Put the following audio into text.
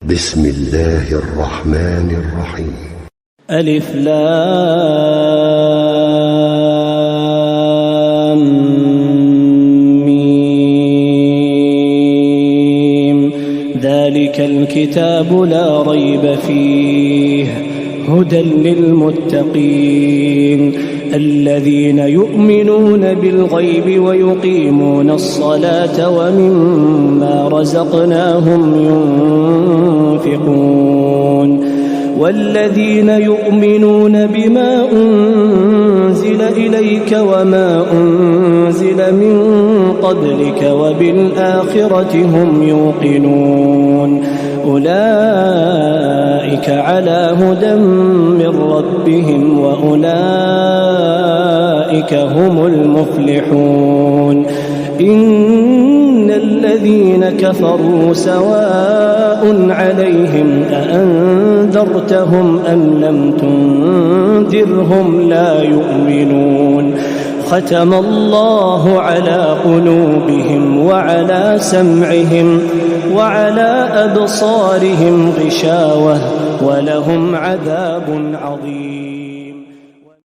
بسم الله الرحمن الرحيم. ألف لام ميم. ذلك الكتاب لا ريب فيه هدى للمتقين الذين يؤمنون بالغيب ويقيمون الصلاة ومما رزقناهم ينفقون والذين يؤمنون بما أنزل إليك وما أنزل من قبلك وبالآخرة هم يوقنون أولئك على هدى من ربهم وأولئك هم المفلحون. إن الذين كفروا سواء عليهم أأنذرتهم أم لم تنذرهم لا يؤمنون. ختم الله على قلوبهم وعلى سمعهم وعلى أبصارهم غشاوة ولهم عذاب عظيم.